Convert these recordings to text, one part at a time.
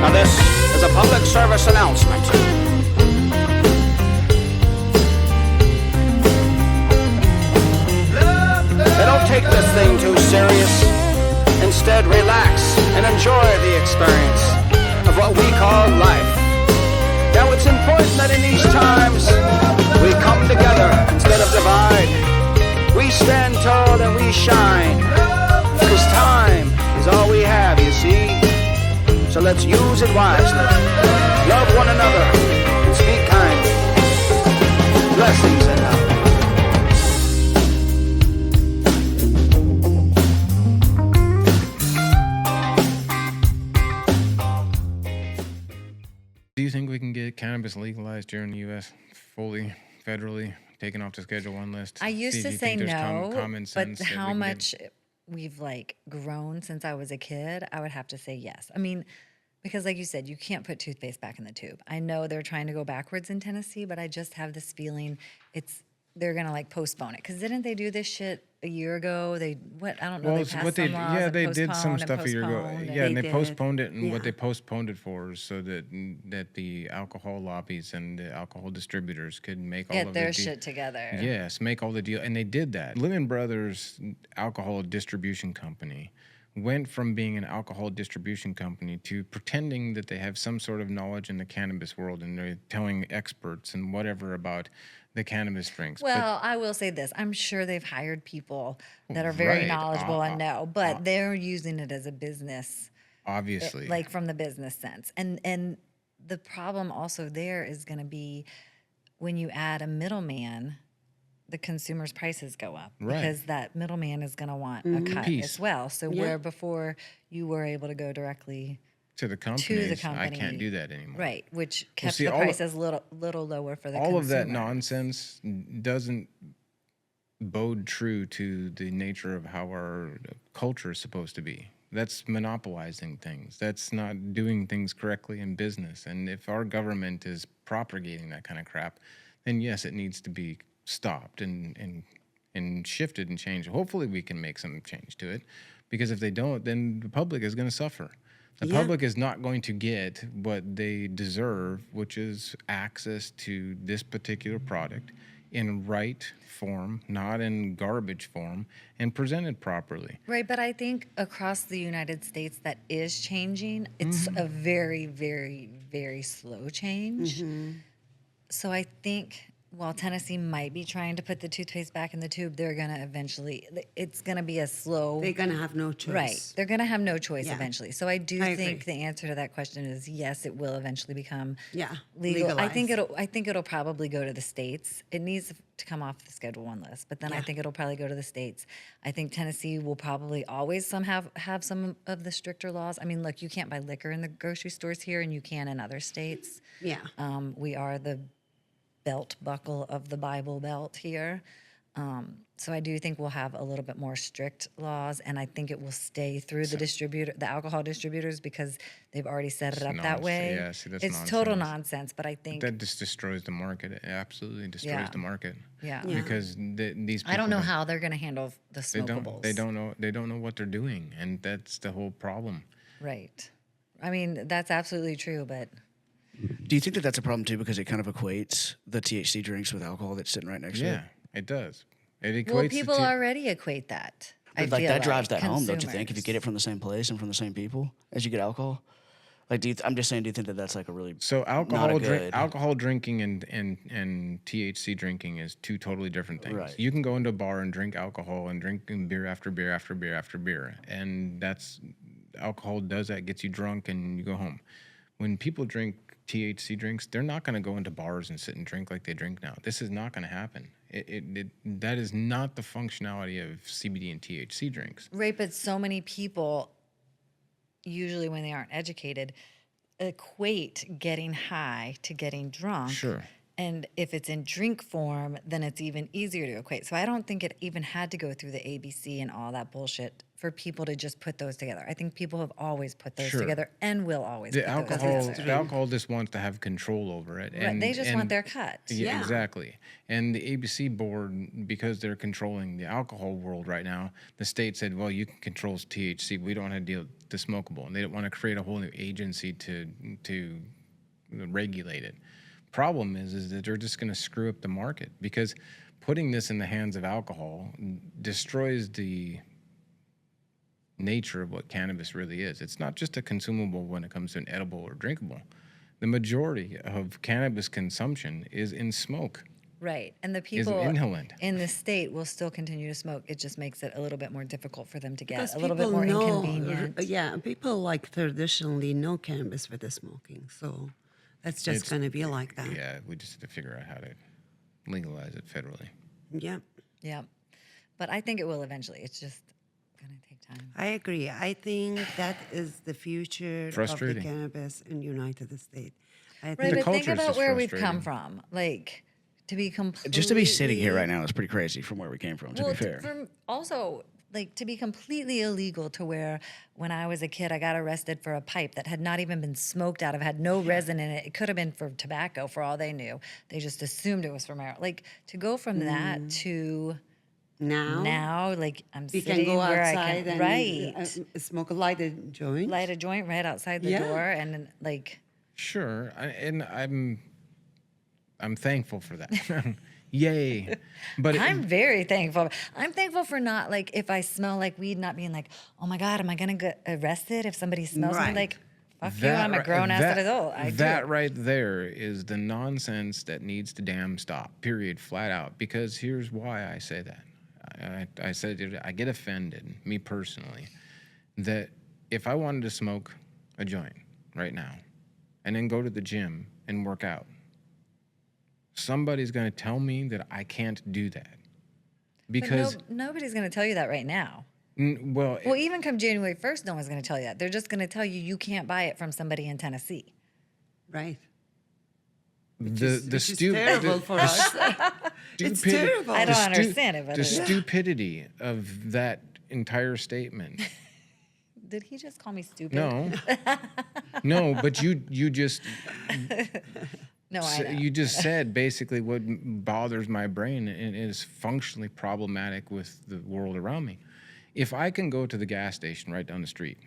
Now this is a public service announcement. They don't take this thing too serious. Instead, relax and enjoy the experience of what we call life. Now it's important that in these times we come together instead of divide. We stand tall and we shine, because time is all we have, you see. So let's use it wisely. Love one another and speak kindly. Blessings and love. Do you think we can get cannabis legalized here in the U.S. fully, federally, taken off the Schedule 1 list? I used Do to you say think there's no, common but sense that how we can much we've like grown since I was a kid, I would have to say yes. I mean, because like you said, you can't put toothpaste back in the tube. I know they're trying to go backwards in Tennessee, but I just have this feeling they're gonna like postpone it. Because didn't they do this shit a year ago? I don't know. Well, they it's passed what they some laws and they did some postponed and stuff a year ago. postponed Yeah, and they They did. postponed it, and what Yeah. they postponed it for is so that the alcohol lobbies and the alcohol distributors could make all get of their the shit together. Yes, make all the deal, and they did that. Lehman Brothers Alcohol Distribution Company went from being an alcohol distribution company to pretending that they have some sort of knowledge in the cannabis world, and they're telling experts and whatever about the cannabis drinks. Well, I will say this. I'm sure they've hired people that are very Right. knowledgeable and know, but they're using it as a business, Obviously, like from the business sense. And the problem also there is going to be when you add a middleman, the consumer's prices go up Right. because that middleman is going to want a cut Piece. as well. So Yeah. where before you were able to go directly to the companies, company, I can't do that anymore. right, which kept see, the all of- prices little lower for the All of that consumer. nonsense doesn't bode true to the nature of how our culture is supposed to be. That's monopolizing things. That's not doing things correctly in business. And if our government is propagating that kind of crap, then yes, it needs to be stopped and shifted and changed. Hopefully we can make some change to it, because if they don't, then the public is going to suffer. The Yeah. public is not going to get what they deserve, which is access to this particular product in right form, not in garbage form, and presented properly. Right, but I think across the United States that is changing. It's a very, very, very slow change. So I think while Tennessee might be trying to put the toothpaste back in the tube, they're going to eventually, it's going to be a slow. They're gonna have no choice. Right. They're going to have no choice Yeah. eventually. So I do I think agree. the answer to that question is yes, it will eventually become Yeah, legal. I think legalized. it'll probably go to the states. It needs to come off the Schedule 1 list, but then I Yeah. think it'll probably go to the states. I think Tennessee will probably always have some of the stricter laws. I mean, look, you can't buy liquor in the grocery stores here, and you can in other states. Yeah. We are the belt buckle of the Bible Belt here. So I do think we'll have a little bit more strict laws, and I think it will stay through the alcohol distributors, because they've already set it up that way. Yeah, see, that's it's nonsense. total nonsense, but I think That just destroys the market. It absolutely destroys Yeah. the market. Yeah. Yeah. Because these people I don't know how they're going to handle the they smokables. they don't know what they're doing, and that's the whole problem. Right. I mean, that's absolutely true, but Do you think that that's a problem too, because it kind of equates the THC drinks with alcohol that's sitting right next to it? Yeah, it does. It equates well, the people two- already equate that. I But like feel that drives that home, don't you consumers. think? If you get it from the same place and from the same people as you get alcohol, like, I'm just saying, do you think that that's like a really So not a good- alcohol drinking and THC drinking is two totally different things. Right. You can go into a bar and drink alcohol and drink beer after beer after beer after beer, and that's alcohol does that, gets you drunk and you go home. When people drink THC drinks, they're not going to go into bars and sit and drink like they drink now. This is not going to happen. That is not the functionality of CBD and THC drinks. Right, but so many people, usually when they aren't educated, equate getting high to getting drunk. Sure. And if it's in drink form, then it's even easier to equate. So I don't think it even had to go through the ABC and all that bullshit for people to just put those together. I think people have always put those Sure. together and will always The put those alcohol, together. the alcohol just wants to have control over it, Right, and they just want their cut. Yeah, Yeah. exactly. And the ABC board, because they're controlling the alcohol world right now, the state said, "Well, you can control THC. We don't want to deal with the smokable," and they don't want to create a whole new agency to regulate it. Problem is that they're just going to screw up the market, because putting this in the hands of alcohol destroys the nature of what cannabis really is. It's not just a consumable when it comes to an edible or drinkable. The majority of cannabis consumption is in smoke. Right. And the Is people inhalant. in the state will still continue to smoke. It just makes it a little bit more difficult for them to get, Because a little bit people more know, inconvenient. yeah, people like traditionally know cannabis for the smoking, so that's just It's- going to be like that. Yeah, we just have to figure out how to legalize it federally. Yeah, Yeah. But I think it will eventually. It's just going to take time. I agree. I think that is the future of the Frustrating. cannabis in United States. I Right, think but think culture is about just where we've come frustrating. from. Like, to be completely... Just to be sitting here right now is pretty crazy from where we came from, to Well, be fair. also, like, to be completely illegal to where when I was a kid, I got arrested for a pipe that had not even been smoked out of, had no resin in it. It could have been for tobacco for all they knew. They just assumed it was for marijuana. Like, to go from that to now, like, I'm we sitting can go where I outside can, and right, smoke a lighted joint. light a joint right outside the Yeah. door and, like... Sure, and I'm thankful for that. Yay! But I'm very thankful. I'm thankful for not, like, if I smell like weed, not being like, oh my God, am I gonna get arrested if somebody smells me? Right. Like, fuck you, I'm a grown ass adult. I that do. right there is the nonsense that needs to damn stop. Period. Flat out. Because here's why I say that. I said it, I get offended, me personally, that if I wanted to smoke a joint right now and then go to the gym and work out, somebody's going to tell me that I can't do that. Because, But nobody's going to tell you that right now. well, Well, even come January 1st, no one's going to tell you that. They're just going to tell you you can't buy it from somebody in Tennessee. Right. the Which is terrible for us. It's terrible. I the don't understand it, but the it is. stupidity of that entire statement. Did he just call me stupid? No, no, but you just No, I know. you just said basically what bothers my brain and is functionally problematic with the world around me. If I can go to the gas station right down the street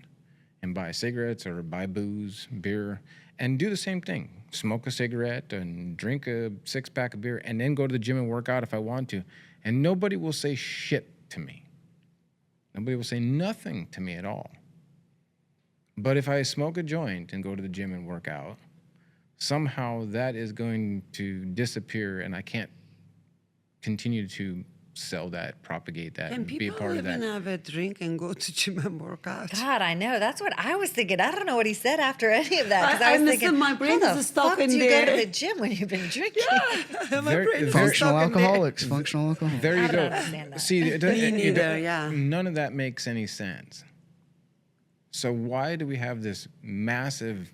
and buy cigarettes or buy booze, beer, and do the same thing, smoke a cigarette and drink a 6-pack of beer, and then go to the gym and work out if I want to, and nobody will say shit to me. Nobody will say nothing to me at all. But if I smoke a joint and go to the gym and work out, somehow that is going to disappear, and I can't continue to sell that, propagate that, And and be a people part of even that. have a drink and go to gym and work out. God, I know. That's what I was thinking. I don't know what he said after any of that. 'Cause I I was missed thinking, my brain how the is stuck fuck in do you go to there. the gym when you've been drinking? My Very- brain is very- Functional stuck in there. alcoholics. Functional alcoholics. There you I go. don't understand that. See, Me neither, yeah. none of that makes any sense. So why do we have this massive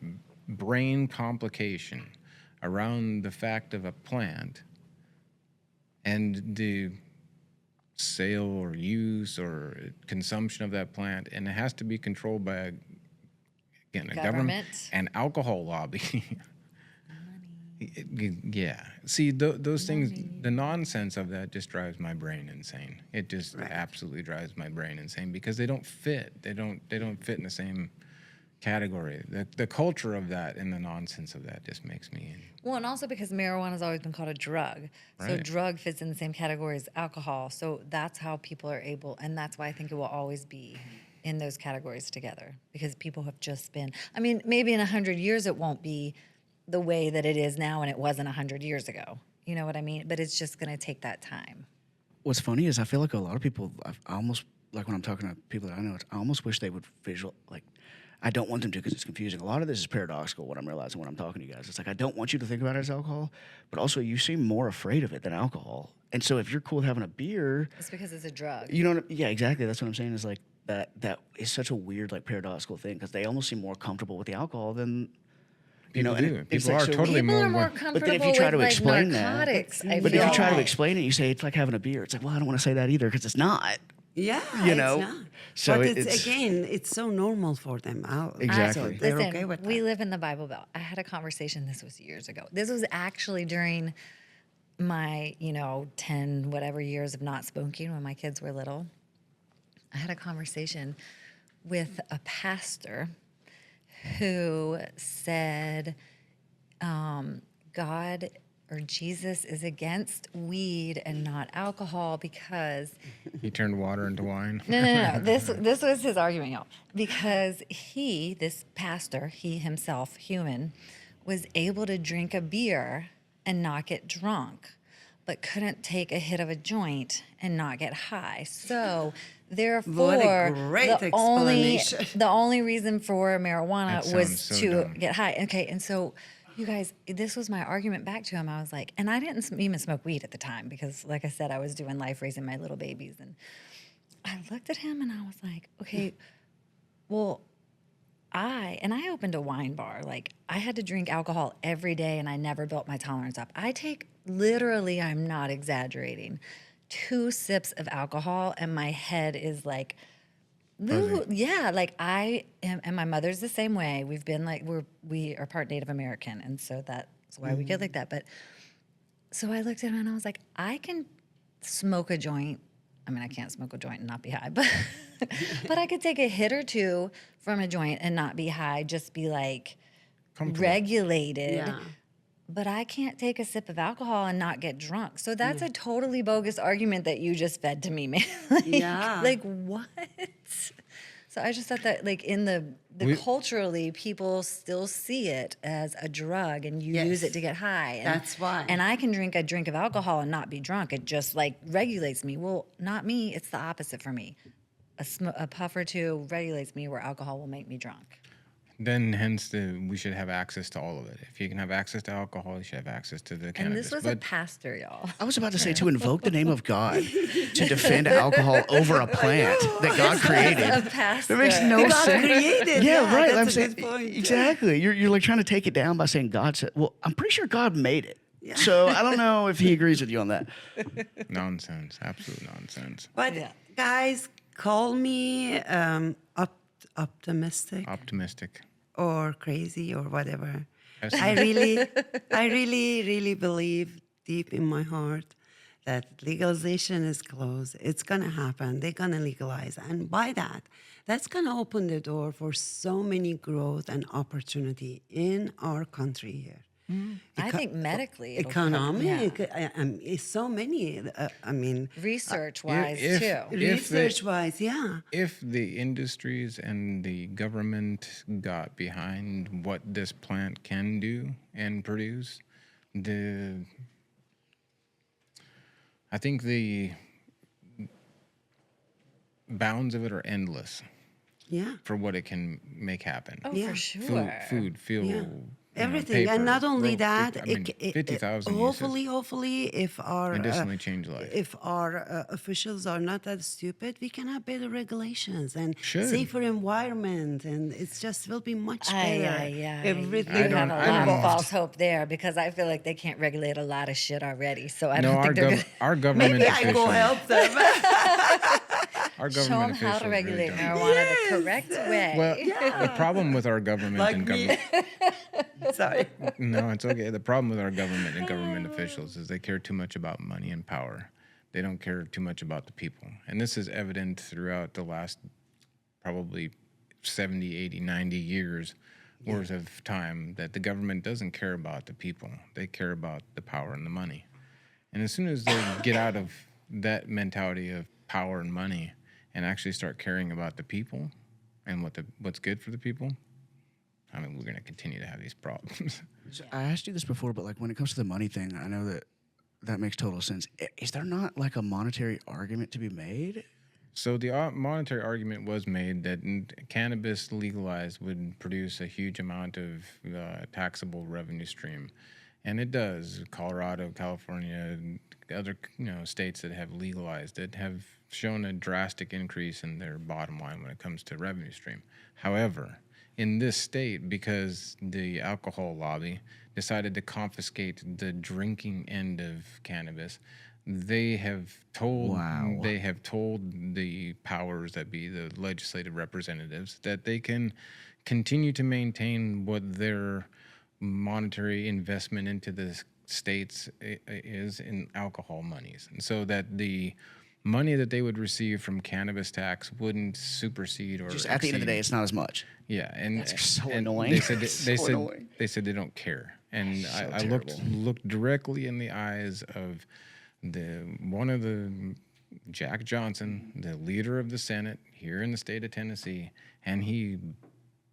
brain complication around the fact of a plant and the sale or use or consumption of that plant, and it has to be controlled by a government Government. and alcohol lobby? Yeah. See, those things, the nonsense of that just drives my brain insane. It just absolutely drives my brain insane because they don't fit. They don't fit in the same category. The culture of that and the nonsense of that just makes me. Well, and also because marijuana has always been called a drug. So Right. drug fits in the same category as alcohol. So that's how people are able, and that's why I think it will always be in those categories together because people have just been, I mean, maybe in 100 years it won't be the way that it is now and it wasn't 100 years ago. You know what I mean? But it's just going to take that time. What's funny is I feel like a lot of people, I almost, like when I'm talking to people that I know, I almost wish they would I don't want them to because it's confusing. A lot of this is paradoxical, what I'm realizing when I'm talking to you guys. It's like, I don't want you to think about it as alcohol, but also you seem more afraid of it than alcohol. And so if you're cool with having a beer, It's because it's a drug. you know, yeah, exactly. That's what I'm saying is like that is such a weird, like paradoxical thing because they almost seem more comfortable with the alcohol than, you know, People and do. it's People like are so totally weird. People are more But comfortable then if you try with to like explain that- narcotics. I But feel if you try to like. explain it, you say it's like having a beer. It's like, well, I don't want to say that either because it's not. Yeah, You know? it's not. So but it's- again, it's so normal for them. Exactly. So they're Listen, okay with we that. live in the Bible Belt. I had a conversation, this was years ago. This was actually during my, 10 whatever years of not smoking when my kids were little. I had a conversation with a pastor who said, God or Jesus is against weed and not alcohol because He turned water into wine. no. This was his argument, y'all. Because this pastor, he himself, human, was able to drink a beer and not get drunk, but couldn't take a hit of a joint and not get high. So therefore, What a great explanation. the only reason for marijuana That was sounds so to dumb. get high. Okay, and so you guys, this was my argument back to him. I was like, and I didn't even smoke weed at the time because, like I said, I was doing life raising my little babies. And I looked at him and I was like, okay, well, I opened a wine bar. Like, I had to drink alcohol every day and I never built my tolerance up. I take literally, I'm not exaggerating, 2 sips of alcohol and my head is like, ooh, yeah, like I am, and my mother's the same way. We've been like, we are part Native American, and so that's why we get like that. But so I looked at him and I was like, I can smoke a joint. I mean, I can't smoke a joint and not be high, but but I could take a hit or two from a joint and not be high, just be like regulated. Yeah. But I can't take a sip of alcohol and not get drunk. So that's a totally bogus argument that you just fed to me, man. Yeah. Like what? So I just thought that like in the culturally people still see it as a drug and you use it to get high. And, That's why. And I can drink a drink of alcohol and not be drunk. It just like regulates me. Well, not me. It's the opposite for me. A puff or two regulates me where alcohol will make me drunk. Then, hence, we should have access to all of it. If you can have access to alcohol, you should have access to the And cannabis. this was a pastor, y'all. I was about to say to invoke the name of God to defend alcohol over a plant that God created. A pastor. That makes no God sense. created. Yeah, right. I'm That's a saying good point. exactly. You're like trying to take it down by saying God said. Well, I'm pretty sure God made it. So I don't know if he agrees with you on that. Nonsense. Absolute nonsense. But guys, call me optimistic Optimistic. or crazy or whatever. Yes. I really believe deep in my heart that legalization is close. It's gonna happen. They're gonna legalize, and by that, that's gonna open the door for so many growth and opportunity in our country here. I think medically, it'll Economic, it's so many. I mean, research-wise If- too. research-wise, yeah. If the industries and the government got behind what this plant can do and produce, I think the bounds of it are endless Yeah. for what it can make happen. Oh, Yeah. for sure. Food, fuel, Yeah. you know, Everything, paper, and not only rope, that, 50,000 hopefully, if our medicinally change life. if our officials are not that stupid, we can have better regulations and Should. safer environment, and it's just will be much better. Everything. You have a lot of don't- false hope there because I feel like they can't regulate a lot of shit already. So I No, don't think they're going our government Maybe I officials. go help them. Our to show government them how to officials really regulate don't. marijuana the correct way. Well, the problem with our government Like and me. government. Sorry. No, it's okay. The problem with our government and government officials is they care too much about money and power. They don't care too much about the people. And this is evident throughout the last probably 70, 80, 90 years worth of time that the government doesn't care about the people. They care about the power and the money. And as soon as they get out of that mentality of power and money and actually start caring about the people and what's good for the people, I mean, we're going to continue to have these problems. So I asked you this before, but like when it comes to the money thing, I know that makes total sense. Is there not like a monetary argument to be made? So the monetary argument was made that cannabis legalized would produce a huge amount of taxable revenue stream, and it does. Colorado, California, other states that have legalized it have shown a drastic increase in their bottom line when it comes to revenue stream. However, in this state, because the alcohol lobby decided to confiscate the drinking end of cannabis, they have told Wow. the powers that be, the legislative representatives, that they can continue to maintain what their monetary investment into the states is in alcohol monies, and so that the money that they would receive from cannabis tax wouldn't supersede or Just at the end of the day, exceed. it's not as much. Yeah, and That's so and annoying. They said So annoying. they said they don't care, and So I looked directly in the eyes of one of the Jack Johnson, the leader of the Senate here in the state of Tennessee, and he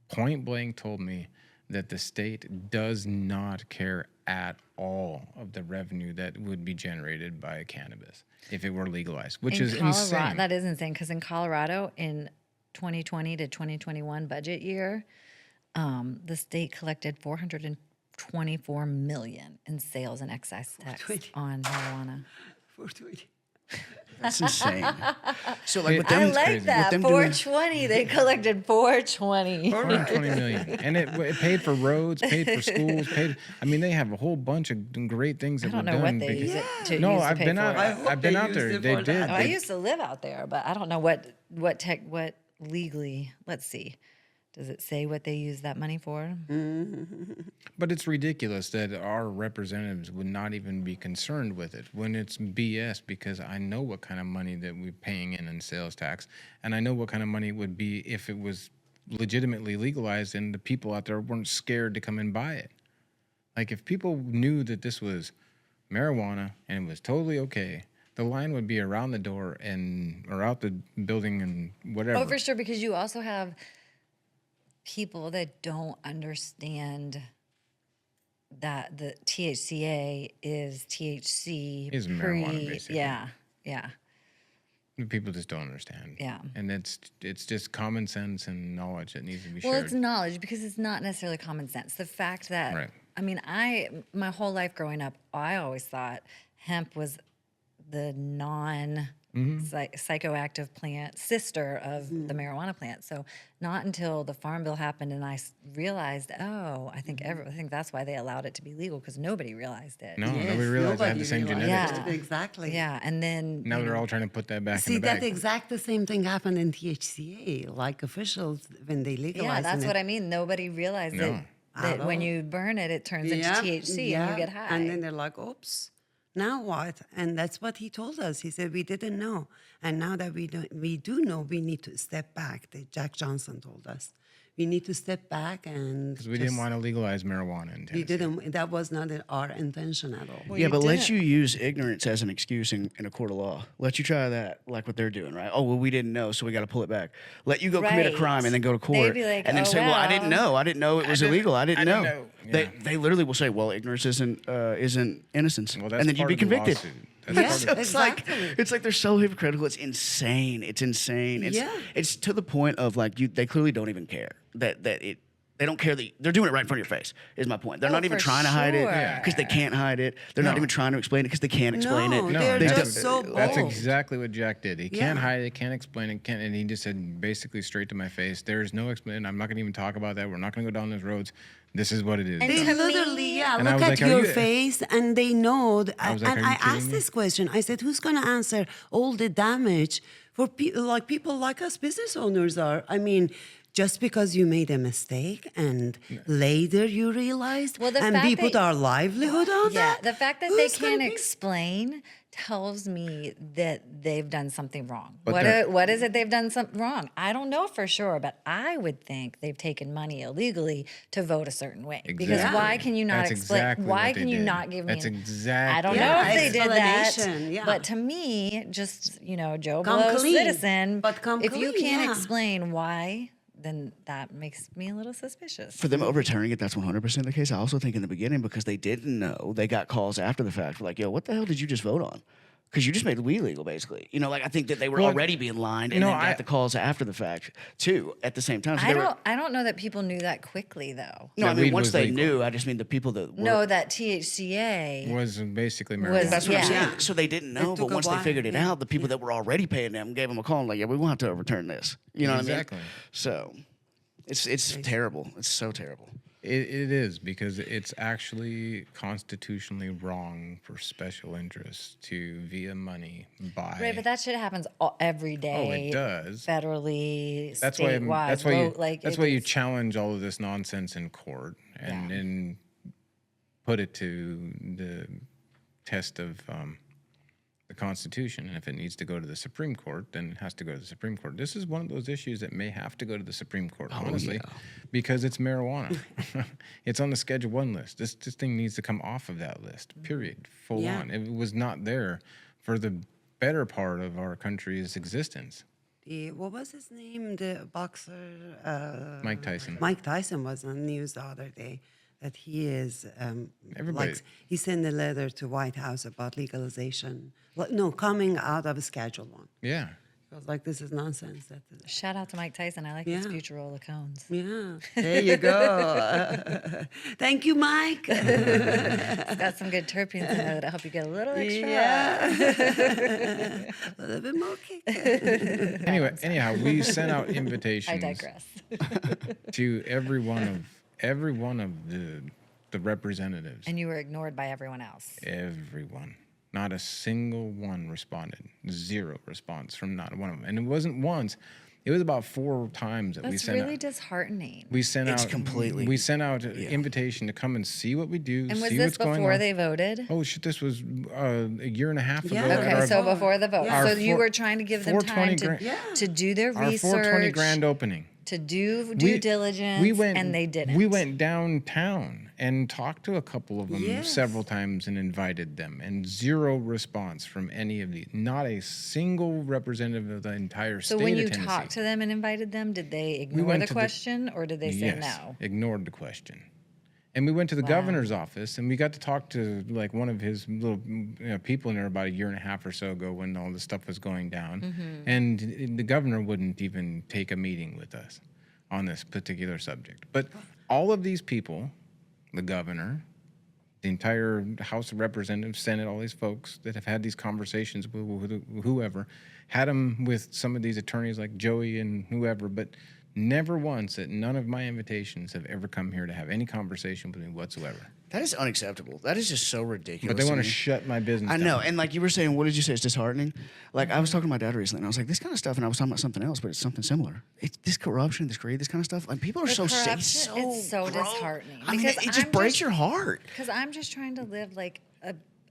point blank told me that the state does not care at all of the revenue that would be generated by cannabis if it were legalized, which is insane. That is insane because in Colorado, in 2020 to 2021 budget year, the state collected $424 million in sales and excise tax 420. on marijuana. 420. That's insane. So like with I them, like with that. them doing- 420. They collected 420. 420 million, and it paid for roads, paid for schools, paid. I mean, they have a whole bunch of great things that I don't were know done. what they use it to No, use to I've pay been for out. it. I hope I've been they out used there. it They for did. that. Oh, I They- used to live out there, but I don't know what legally. Let's see. Does it say what they use that money for? But it's ridiculous that our representatives would not even be concerned with it when it's BS, because I know what kind of money that we're paying in sales tax, and I know what kind of money it would be if it was legitimately legalized and the people out there weren't scared to come and buy it. Like, if people knew that this was marijuana and it was totally okay, the line would be around the door or out the building and whatever. Oh, for sure, because you also have people that don't understand that the THCA is THC Is marijuana, basically. Yeah. People just don't understand. Yeah. And it's just common sense and knowledge that needs to be Well, shared. it's knowledge because it's not necessarily common sense. The fact that, Right. I mean, my whole life growing up, I always thought hemp was the psychoactive plant, sister of the marijuana plant. So not until the Farm Bill happened and I realized, I think that's why they allowed it to be legal, because nobody realized it. No, Yes, nobody realized they had nobody the same realized genetics. Yeah. it. Exactly. Yeah, and then Now you they're know, all trying to put that back See, in the that bag. exact the same thing happened in THCA. Like officials, when they legalized yeah, that's it, what I mean. Nobody realized No. that At when all. you burn it, it turns into THC and you get high. And then they're like, oops, now what? And that's what he told us. He said, we didn't know. And now that we do know, we need to step back. That Jack Johnson told us. We need to step back and Because we didn't want to legalize marijuana in Tennessee. we didn't. That was not our intention at all. yeah, you but let didn't. you use ignorance as an excuse in a court of law. Let you try that, like what they're doing, right? Oh, well, we didn't know, so we got to pull it back. Let you go commit a Right. crime and then go to They'd court be like, and then "Oh, say, well, I didn't well." know. I didn't know it was illegal. I didn't know. Yeah. They literally will say, well, ignorance isn't innocence. Well, that's and then you'd part be of the convicted. lawsuit. Yeah. That's part of It's Exactly. like they're so hypocritical. It's insane. It's insane. Yeah. It's to the point of like they clearly don't even care they don't care that they're doing it right in front of your face. Is my point. They're Oh, not even for trying to hide it sure. because they can't hide it. They're not even trying to explain it because they can't explain No, it. No, they're that's- just so bold. That's exactly what Jack did. He can't Yeah. hide it, can't explain it, and he just said basically straight to my face, there's no explanation. I'm not going to even talk about that. We're not going to go down those roads. This is what it is. And They to literally, me- look And I was at like, are your you- face and they know. I was like, and are you I kidding asked me? this question. I said, who's going to answer all the damage for people like us business owners are? I mean, just because you made a mistake and later you realized Well, the and fact we that- put our livelihood on Yeah, that? the fact that who's they gonna can't be- explain tells me that they've done something wrong. But What is it they've done something wrong? I don't know for sure, but I would think they've taken money illegally to vote a certain way. Because Exactly. why can you not That's explain? exactly why what they can you did. not give me? That's an- exactly I don't Yeah, know if they did that. explanation, yeah. But to me, just Joe Come Blow clean. citizen. But come if you clean, can't yeah. explain why, then that makes me a little suspicious. For them overturning it, that's 100% the case. I also think in the beginning, because they didn't know, they got calls after the fact. Like, yo, what the hell did you just vote on? Because you just made weed legal, basically. I think that they were Well, already being lined and no, then got I- the calls after the fact, too, at the same time. So I they were- don't know that people knew that quickly though. No, I That mean, weed once was they legal. knew, I just mean the people that were. No, that THCA. was basically Was- marijuana. That's what I'm Yeah. saying. So they didn't know, took but a once they while, figured it yeah. out, the people that were already paying them gave them a call and like, yeah, we want to overturn this. You know Exactly. what I mean? So it's terrible. It's so terrible. It is, because it's actually constitutionally wrong for special interests to, via money, buy. Right, but that shit happens every day. Oh, it does. Federally, That's why statewide. that's why you like that's it why you is- challenge all of this nonsense in court and Yeah. then put it to the test of the Constitution. And if it needs to go to the Supreme Court, then it has to go to the Supreme Court. This is one of those issues that may have to go to the Supreme Court, honestly, because it's marijuana. It's on the Schedule 1 list. This thing needs to come off of that list, period, full Yeah. on. It was not there for the better part of our country's existence. What was his name? The boxer? Mike Tyson. Mike Tyson was on the news the other day that he is Everybody- he sent a letter to White House about legalization. Well, no, coming out of Schedule 1. Yeah. I was like, this is nonsense. Shout out to Mike Tyson. I like his Yeah. future roll of cones. Yeah, there you go. Thank you, Mike. It's got some good terpenes in there that'll help you get a little extra. Yeah. A little bit more kick. Anyhow, we sent out I invitations digress. to every one of the representatives. And you were ignored by everyone else. Everyone. Not a single one responded. Zero response from not one of them. And it wasn't once. It was about 4 times that we That's sent really out. disheartening. We sent It's out completely- We sent out an invitation to come and see what we do, And was see this what's going before on. they voted? Oh shit! This was a year and a half ago. Yeah. at Okay, our- so before the vote. Yeah. So Our you four- were trying to give them 420 time to, grand- Yeah. to do their our research, 420 grand opening. to do due diligence, and they didn't. We went downtown and talked to a couple of them Yes. several times and invited them, and zero response from any of these. Not a single representative of the entire So state when of you Tennessee. talked to them and invited them, did they ignore went the to the- question or did they say Yes, no? ignored the question. And we went to the governor's office, and we got to talk to like one of his little people in there about a year and a half or so ago when all this stuff was going down. Mm-hmm. And the governor wouldn't even take a meeting with us on this particular subject. But all of these people, the governor, the entire House of Representatives, Senate, all these folks that have had these conversations with whoever, had them with some of these attorneys like Joey and whoever, but never once at none of my invitations have ever come here to have any conversation with me whatsoever. That is unacceptable. That is just so ridiculous. But they want to me. shut my business I down. know, and like you were saying, what did you say? It's disheartening. Like I was talking to my dad recently, and I was like, this kind of stuff, and I was talking about something else, but it's something similar. It's this corruption, this greed, this kind of stuff. Like people are The so sick, corruption, it's so gross. disheartening. I mean, because it just I'm breaks your heart. Because I'm just trying to live like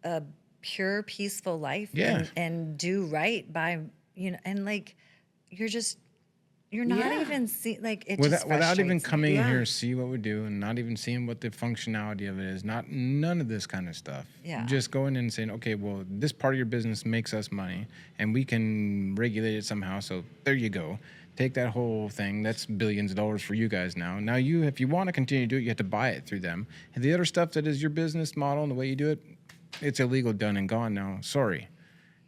a pure, peaceful life Yeah. and do right by, and like, you're not Yeah. even like it Without, just without even frustrates me. coming Yeah. here, see what we do, and not even seeing what the functionality of it is. None of this kind of stuff. Yeah. Just going in and saying, okay, well, this part of your business makes us money, and we can regulate it somehow. So there you go. Take that whole thing. That's billions of dollars for you guys now. Now you, if you want to continue to do it, you have to buy it through them. And the other stuff that is your business model and the way you do it, it's illegal, done and gone now. Sorry.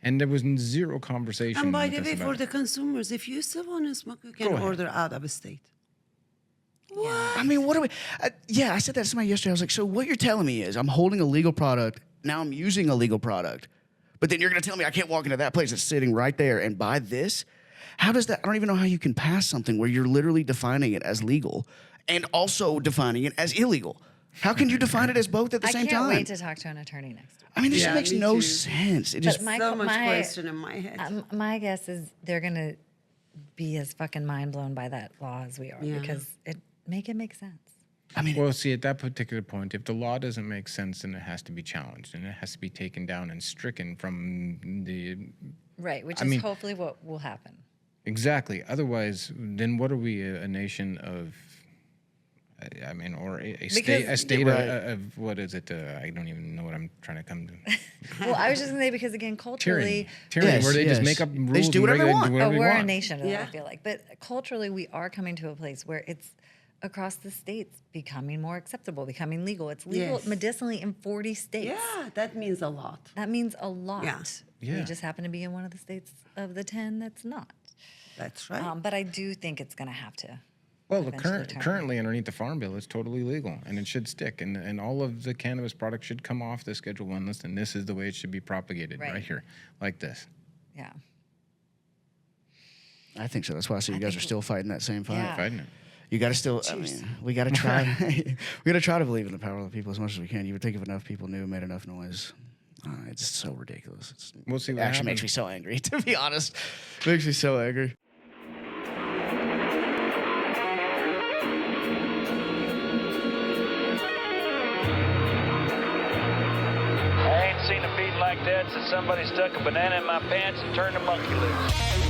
And there was zero conversation. And by with the us way, about for it. the consumers, if you still want to smoke, you can Go ahead. order out of state. I mean, what do we? Yeah, I said that to somebody yesterday. I was like, so what you're telling me is I'm holding a legal product, now I'm using a legal product, but then you're going to tell me I can't walk into that place that's sitting right there and buy this? How does that? I don't even know how you can pass something where you're literally defining it as legal and also defining it as illegal. How can you define it as both at the I same can't time? wait to talk to an attorney next week. I mean, this Yeah, just makes me no too. sense. It just But my- So much my- question in my head. My guess is they're gonna be as fucking mind blown by that law as we are Yeah. because it make sense. I mean, Well, see, at that particular point, if the law doesn't make sense, then it has to be challenged and it has to be taken down and stricken from the. Right, which I is mean- hopefully what will happen. Exactly. Otherwise, then what are we? A nation of. I mean, or a state, Because- of what is it? I don't even know what I'm trying to come to. Well, I was just gonna say because again, culturally, Tyranny, Yes, where they just yes. make up They rules just do and whatever they regulate want. and do whatever they we're a want. nation of that, Yeah. I feel like. But culturally, we are coming to a place where it's across the states becoming more acceptable, becoming legal. It's legal Yes. medicinally in 40 states. Yeah, that means a lot. That means a lot. Yeah. Yeah. We just happen to be in one of the states of the 10 that's not. That's right. But I do think it's going to have to. Well, eventually turn. currently underneath the Farm Bill, it's totally legal, and it should stick, and all of the cannabis products should come off the Schedule 1 list, and this is the way it should be propagated, right Right. here, like this. Yeah. I think so. That's why I see you guys are think- still fighting that same fight. Yeah. Fighting it. You got to still. I mean, we got to try. We got to try to believe in the power of the people as much as we can. You would think if enough people knew, made enough noise. It's so ridiculous. We'll see what actually makes me so angry. To be honest, makes me so angry. I ain't seen a beat like that since somebody stuck a banana in my pants and turned a monkey loose.